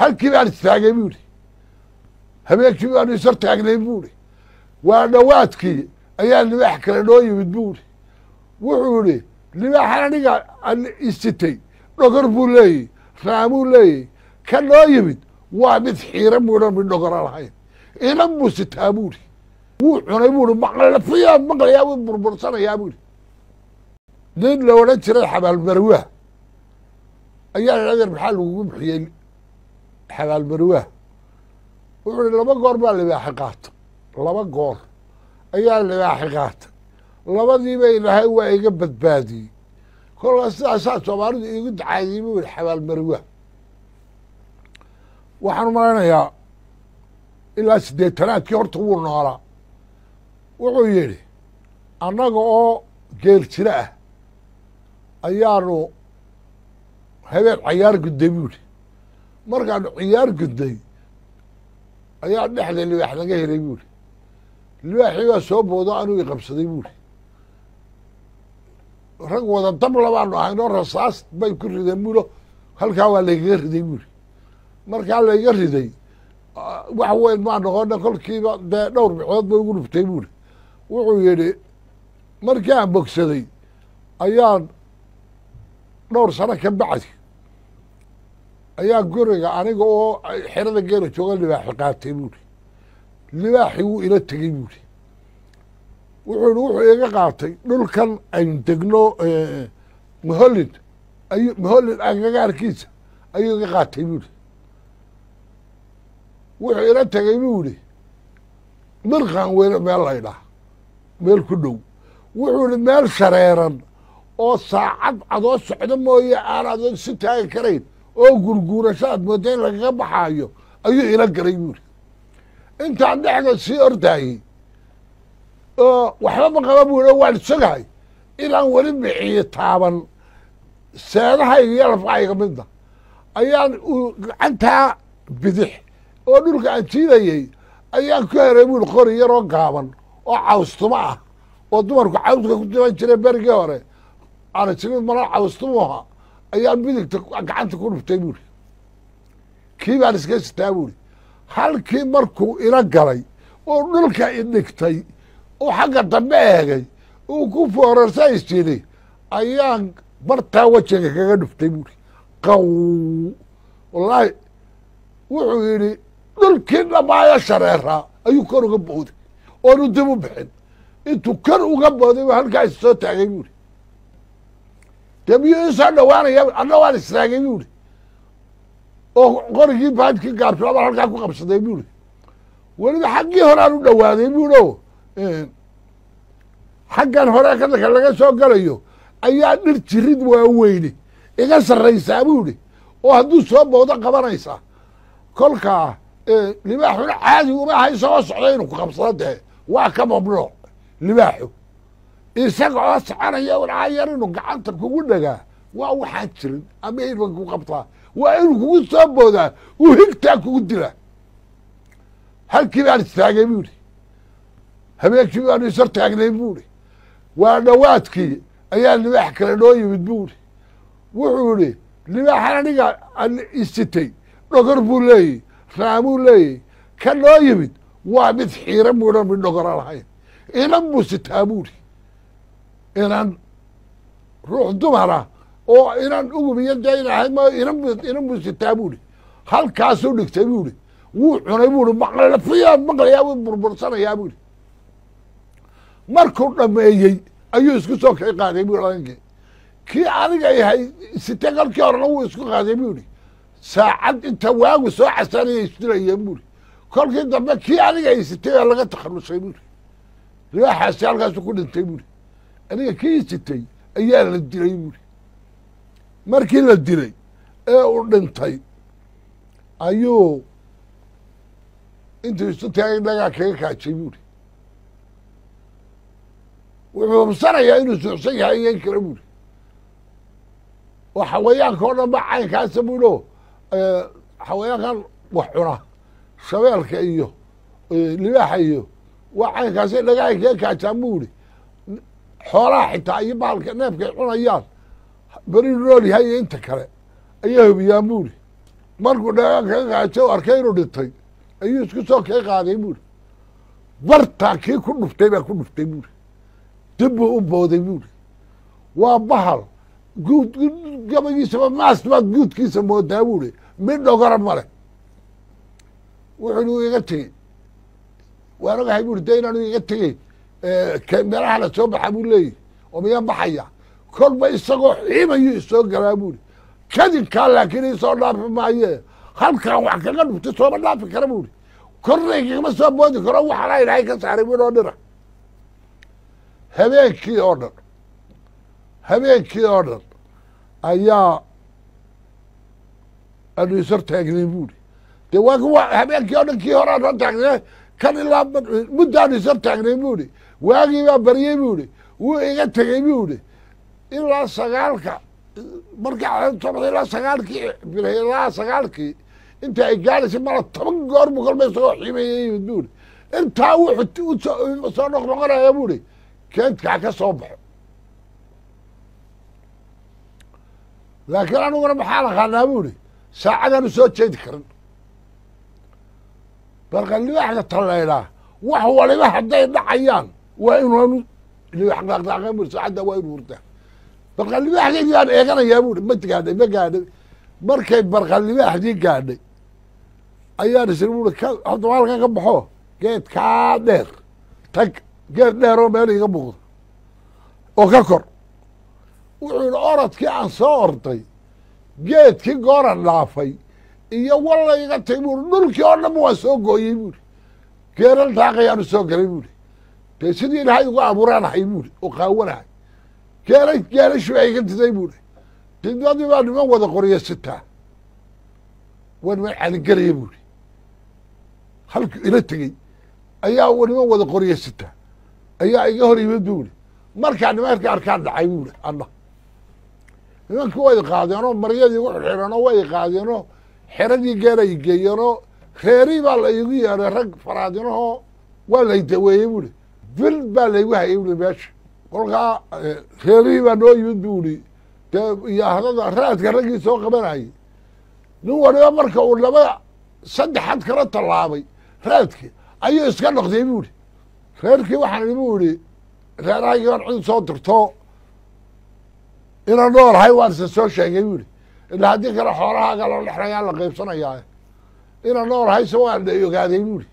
halkii baan istaagay buuri habeenkii baan isar taagnay buuri waa dhawaadkii ayaa libaax kale noo yimid buuri wuxuu idhi libaaxan aniga isitay dhogor buu leeyey raamuu leeyey ka noo yimid waa mid xiira buunan mid dhogora lahayn inan buu sitaa buuri wuu cunay buuri maqlafiyaa maqlayaa wuu burbursanayaa buuri nin la odhan jiray xabaalmarwah ayaa adeer maxaa lagugu bixiyey xabaalmarwah wuxuu ihi laba goor baa libaaxi qaata laba goor ayaa libaaxi qaata labadiiba ilaahay waa iga badbaadiyey kolkaas sidaasaa soomaalidu iigu dacaadiyey buu yihi xabaalmarwah waxaan malaynayaa ilaa siddeetanaadkii horta wuu noolaa wuxuu yidhi annaga oo geel jiro ah ayaanu habeen cayaar gudday buuri markaanu ciyaar gudday ayaa dhexda libaax laga helay buuri libaaxii baa soo boodo anuu i qabsaday buuri rag wada dab labaanu ahaynoo rasaas bay ku rideen buuro halkaa waa laygaga riday buuri markaa layga riday wax weyn maa noqona kolkiiba dee dhowr bicood bay ugu dhuftay buuri wuxuu yidhi markii aan bogsaday ayaan dhowr sano ka bacdi ayaa guriga aniga oo xerada geela jooga libaaxi qaatay buuri libaaxii wuu ila tegey buuri wuxuu yihi wuxuu iga qaatay dhulkan aynu degno mahollin mahollin agagaarkiisa ayuu iga qaatay buuri wuxuu ila tegey buu yihi mirqan weyne meel laydhaah meel ku dhow wuxuu yihi meel shareeran oo saacad adoo socdo mooye aan adoo si taagi karayn oo gurguurasho aad mooda in lagaga baxaayo ayuu ila galay buuri intaan dhexda sii ordaayey oo waxba ma qaba buuri oo waan sogahay inaan weli miciyo taaban seedahayga iyo lafahayga midna ayaan gacantaa bidix oo dhulka aan jiidayey ayaan ku heray buuri qori yaroo gaaban oo cawstumo ah oo dumarku cawska ku diban jireen berigii hore aanajimid mana cawstumuha ayaan midigta gacanta ku dhuftay buuri kii baan iska sitaa buuri halkii markuu ila galay oo dhulka idhigtay oo xagga dambe eegay uu ku foorarsa isjiri ayaan bartaa wejiga kaga dhuftay buuri qaw wallaahi wuxuu yidhi dhulkii dhammaaya shareeraa ayuu kor uga booday oonu dib u bixin intuu kor uga booday buu halkaa is soo taagay buuri dee miyuu isoo dhawaanaya anna waan istaagay buuri oo qorigii baadkii gaarfilaba halkaa ku qabsaday buuri weliba xaggii hore aan u dhawaaday buuri o xaggan hore kadanka laga soo galayo ayaa dhir jirid waaweyne iga sarraysaa buuri oo hadduu soo boodo qabanaysaa kolkaa libaaxuna caadi uma aha isagoo socda inuu ku qabsado dee waa ka mamnuuc libaaxu isaga oo soconaya yar inuu gacanta kugu dhagaa waa waxaan jirin ama ilba ku qabtaa waa inuu kugu soo boodaa uu higtaa kugu dilaa halkii baan istaagay buuri habeenkii baanu isar taagnay buuri waa dhawaadkii ayaa libaax kale noo yimid buuri wuxuu idhi libaaxan aniga isitay dhogor buu leeyey raamuu leeyey ka noo yimid waa mid xiira buunan mid dhogora lahayn inan buu sitaa buuri inan ruux dumara oo inan ugubiyo dee in ahayd ma inan buu sitaa buuri halkaasuu dhigtay buuri wuu cunay buuri maqlafiyaa maqlayaa wuu burbursanayaa buuri markuu dhameeyey ayuu isku soo kay qaaday buuri alankii kii aniga yahay site kalkii horena wuu isku qaaday buuri saacad inta waagu soo casaanaya isdilayeen buuri kolkii dambe kii aniga ay sitay baa laga takharusay buuri libaaxaasi halkaasu ku dhintay buuri aniga kii sitay ayaa la dilay buuri markii la dilay ee uu dhintay ayuu intuu isu taagay dhagaa kaga kaajay buuri wuxuu hubsanayaa inuu suuxsan yahay iyo in kale buuri oo xawayaanka oo dhan ba caynkaasa buulo xawayaankan wax cuna shabeelka iyo libaaxa iyo waa caynkaasi dhagahay kaga kaajaan buuri xoolaha xitaa iyo bahalka neefka ay cunayaan beri nool yahay iyo inta kale ayaa hubiyaan buuri markuu dhagaan kaga qaajo arkay inuu dhintay ayuu isku soo kaga qaaday buuri bartaa kii ku dhuftay baa ku dhuftay buuri dib buu u booday buuri waa bahal guud gabagiisaba maas baad guudkiisa moodaa buuri mid dhogora male wuxuu iga tegey waan ogahay buuri dee inaanu iga tegey meelaha la soo baxa buu leeyahy oo miyaa baxaya kolba isagoo xiimayuu isoo galaa buuri kadinkaa laakiin isoo dhaafi maaye halkaan wax kaga dhuftay sooma dhaafi kara buuri kornaygagama soo boodi karo waxaana ilaahay ka saaray midoo dhira habeenkii oo dhan ayaa aanu ishor taagnay buuri dee waa kuwa habeenkii oo dhan kii hore aan taagnay kan ilaa muddaanu ishor taagnay buuri waagii baa baryey buuri wuu iga tegey buuri ilaa sagaalka markaa ilaa sagaalkii inta ay gaadhaysay mala 10 goor bu kolba isagoo xiimayay yimid buuri intaa wuxuu soo noqnoqonaya buuri keedkaa ka soo baxo laakiin aniguna maxaa naqaanaa buuri saacadaanu soo jeedi karin barqa libaaxda tallaydhaa wax waliba hadday dhacayaan waa inuanu libaax dhaqdhaqaaqan buuri saacadda waa inu hurtaa barqa libaaxdeedii baan eeganayaa buuri ma gaadhay markay barqa libaaxdii gaadhay ayaan isir buuri hadda halkan ka baxo geedkaa dheer tag geed dheer oo meel iga muuqda oo ka kor wuxuu yidhi orodkii aan soo orday geedkii gooran dhaafay iyo walla iga tay buuri dhulkii oo dhanba waa soo gooyey buuri geeral daaqayaanu soo galay buuri dee sidii ilaahay ugu abuuraanahay buuri oo qaawanahay geelashu baa iga diday buuri didmadii baa niman wada qorya sitaa waa niman caligelaya buuri halkuu ila tegey ayaa niman wada qorya sitaa ayaa iga hor yimid buuri markaa nimanka arkaan dhacay buuri anna nimankii way qaadeenoo maryadii ugu xirxireenoo way qaadeenoo xeradii geelay geeyeenoo reerii baa la igu yeedhay rag faraadinahoo waa lay daweeyey buuri bil baa laygu hayay buuri meesha kolkaa reerihii baa noo yimid buuri dee iyahdada raadka raggii soo qabanayay nin waliba marka uu 3 kala tallaabay raadkii ayuu iska noqday buuri reerkii waxaan buuri reerahaygii baan cid soo dirto inaan noolahay waan isa soo sheegay buuri ilaa haddii kale xoolahaaga loo dhexrayaa la qaybsanayaa inaan noolahay se waan ogaaday buuri